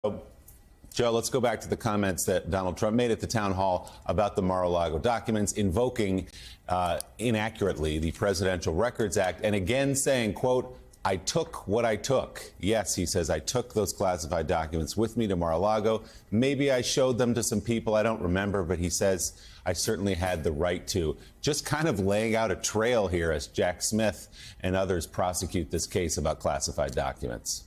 Joe, let's go back to the comments that Donald Trump made at the town hall about the Mar-a-Lago documents, invoking inaccurately the Presidential Records Act, and again saying, quote, "I took what I took." Yes, he says, I took those classified documents with me to Mar-a-Lago. Maybe I showed them to some people. I don't remember, but he says I certainly had the right to. Just kind of laying out a trail here as Jack Smith and others prosecute this case about classified documents.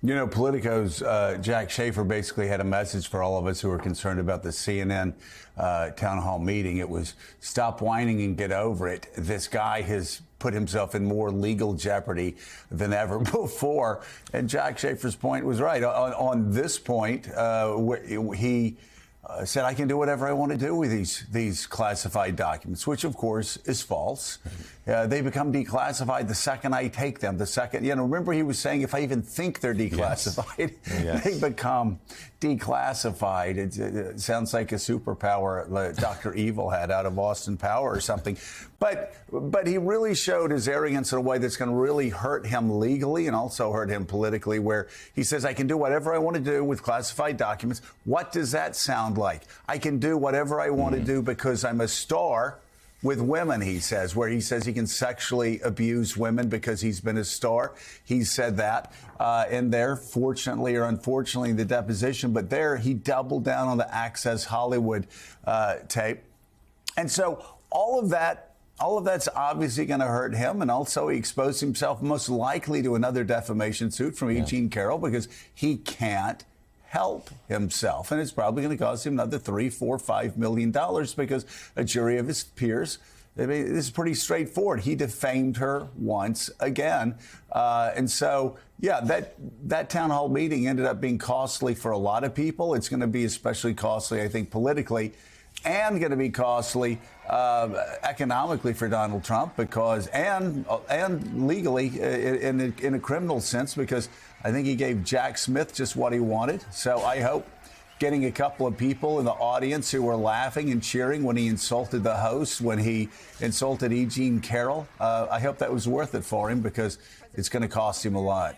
You know, Politico's Jack Schaefer basically had a message for all of us who are concerned about the CNN town hall meeting. It was, stop whining and get over it. This guy has put himself in more legal jeopardy than ever before. And Jack Schaefer's point was right. On this point, he said, I can do whatever I want to do with these classified documents, which, of course, is false. They become declassified the second I take them. The second, remember he was saying if I even think they're declassified, yes. They become declassified. It sounds like a superpower Dr. Evil had out of Austin Power or something. But he really showed his arrogance in a way that's going to really hurt him legally and also hurt him politically, where he says, I can do whatever I want to do with classified documents. What does that sound like? I can do whatever I want to do because I'm a star with women, he says, where he says he can sexually abuse women because he's been a star. He said that in there, fortunately or unfortunately, the deposition. But there he doubled down on the Access Hollywood tape. And so all of that's obviously going to hurt him. And also he exposed himself most likely to another defamation suit from E. Jean Carroll because he can't help himself. And it's probably going to cost him another $3, $4, $5 million because a jury of his peers, I mean, this is pretty straightforward. He defamed her once again. And so, yeah, that town hall meeting ended up being costly for a lot of people. It's going to be especially costly, I think, politically, and going to be costly economically for Donald Trump because and legally in a criminal sense, because I think he gave Jack Smith just what he wanted. So I hope getting a couple of people in the audience who were laughing and cheering when he insulted the host, when he insulted E. Jean Carroll, I hope that was worth it for him because it's going to cost him a lot.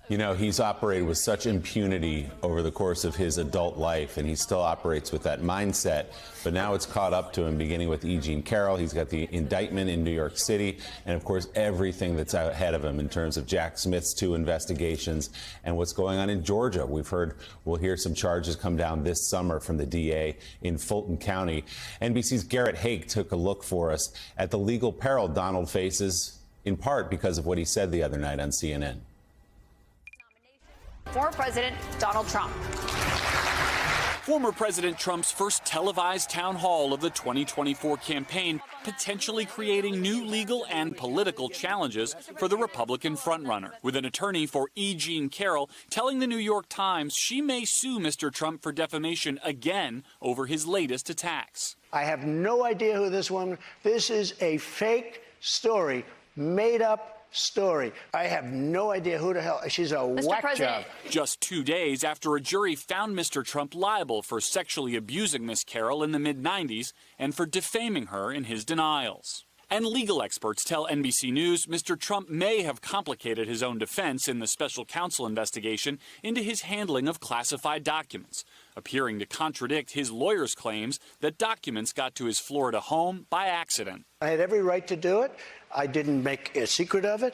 You know, he's operated with such impunity over the course of his adult life, and he still operates with that mindset. But now it's caught up to him, beginning with E. Jean Carroll. He's got the indictment in New York City, and, of course, everything that's ahead of him in terms of Jack Smith's 2 investigations and what's going on in Georgia. We'll hear some charges come down this summer from the DA in Fulton County. NBC's Garrett Haake took a look for us at the legal peril Donald faces, in part because of what he said the other night on CNN. Former President Donald Trump. Former President Trump's first televised town hall of the 2024 campaign, potentially creating new legal and political challenges for the Republican frontrunner, with an attorney for E. Jean Carroll telling the New York Times she may sue Mr. Trump for defamation again over his latest attacks. I have no idea who this woman. This is a fake story, made up story. I have no idea who the hell. She's a whack job. Just 2 days after a jury found Mr. Trump liable for sexually abusing Miss Carroll in the mid-90s and for defaming her in his denials. And legal experts tell NBC News Mr. Trump may have complicated his own defense in the special counsel investigation into his handling of classified documents, appearing to contradict his lawyer's claims that documents got to his Florida home by accident. I had every right to do it. I didn't make a secret of it.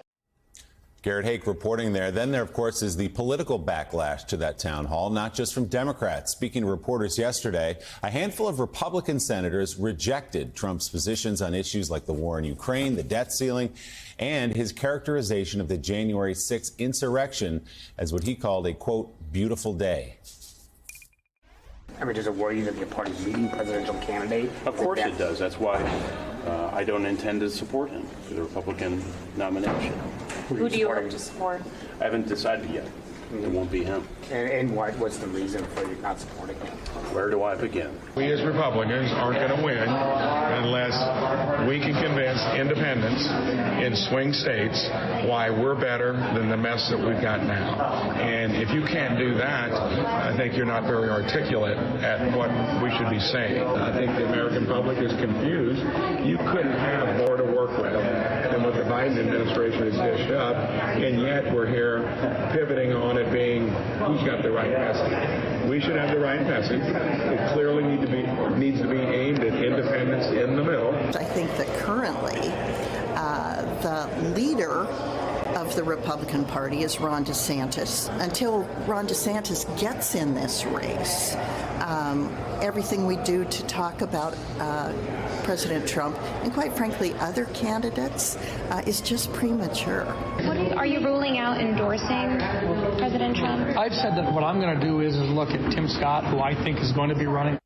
Garrett Haake reporting there. Then there, of course, is the political backlash to that town hall, not just from Democrats. Speaking to reporters yesterday, a handful of Republican senators rejected Trump's positions on issues like the war in Ukraine, the debt ceiling, and his characterization of the January 6th insurrection as what he called a, quote, beautiful day. I mean, does it worry you that your party's leading presidential candidate? Of course it does. That's why I don't intend to support him for the Republican nomination. Who do you hope to support? I haven't decided yet. It won't be him. And what's the reason for you not supporting him? Where do I begin? We as Republicans aren't going to win unless we can convince independents in swing states why we're better than the mess that we've got now. And if you can't do that, I think you're not very articulate at what we should be saying. I think the American public is confused. You couldn't have more to work with than what the Biden administration has dished up, and yet we're here pivoting on it being who's got the right message. We should have the right message. It clearly needs to be aimed at independents in the middle. I think that currently the leader of the Republican Party is Ron DeSantis. Until Ron DeSantis gets in this race, everything we do to talk about President Trump and, quite frankly, other candidates is just premature. Are you ruling out endorsing President Trump? I've said that what I'm going to do is look at Tim Scott, who I think is going to be running.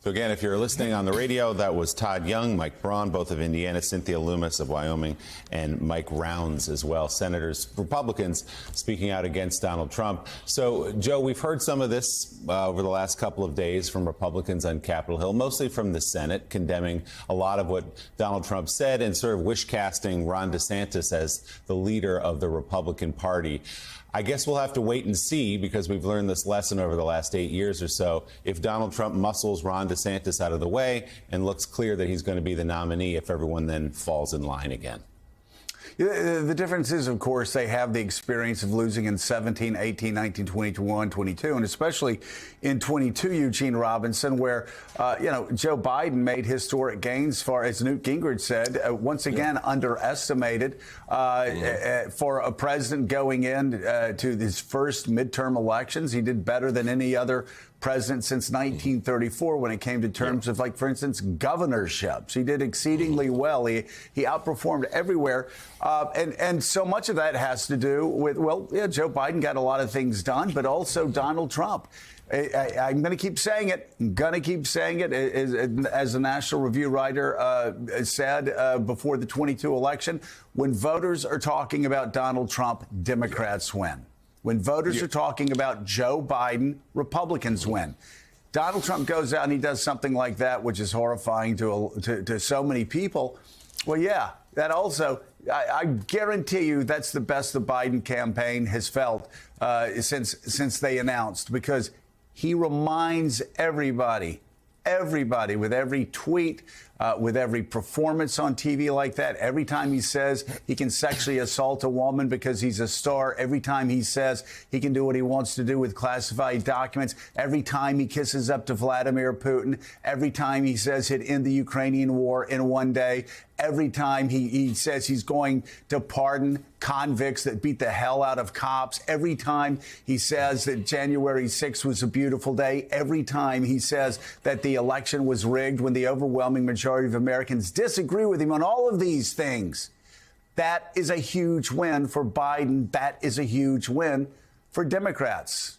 So again, if you're listening on the radio, that was Todd Young, Mike Braun, both of Indiana, Cynthia Lummis of Wyoming, and Mike Rounds as well, senators, Republicans, speaking out against Donald Trump. So, Joe, we've heard some of this over the last couple of days from Republicans on Capitol Hill, mostly from the Senate, condemning a lot of what Donald Trump said and sort of wish-casting Ron DeSantis as the leader of the Republican Party. I guess we'll have to wait and see, because we've learned this lesson over the last 8 years or so. If Donald Trump muscles Ron DeSantis out of the way and looks clear that he's going to be the nominee, if everyone then falls in line again. The difference is, of course, they have the experience of losing in 17, 18, 19, 20, 21, 22, and especially in 22, Eugene Robinson, where, Joe Biden made historic gains, far as Newt Gingrich said, once again underestimated for a president going in to his first midterm elections. He did better than any other president since 1934 when it came to terms of, like, for instance, governorships. He did exceedingly well. He outperformed everywhere. And so much of that has to do with, Joe Biden got a lot of things done, but also Donald Trump. I'm going to keep saying it. As the National Review writer said before the 22 election, when voters are talking about Donald Trump, Democrats win. When voters are talking about Joe Biden, Republicans win. Donald Trump goes out and he does something like that, which is horrifying to so many people. Well, yeah, that also, I guarantee you that's the best the Biden campaign has felt since they announced, because he reminds everybody with every tweet, with every performance on TV like that, every time he says he can sexually assault a woman because he's a star, every time he says he can do what he wants to do with classified documents, every time he kisses up to Vladimir Putin, every time he says he'd end the Ukrainian war in one day, every time he says he's going to pardon convicts that beat the hell out of cops, every time he says that January 6th was a beautiful day, every time he says that the election was rigged when the overwhelming majority of Americans disagree with him on all of these things. That is a huge win for Biden. That is a huge win for Democrats.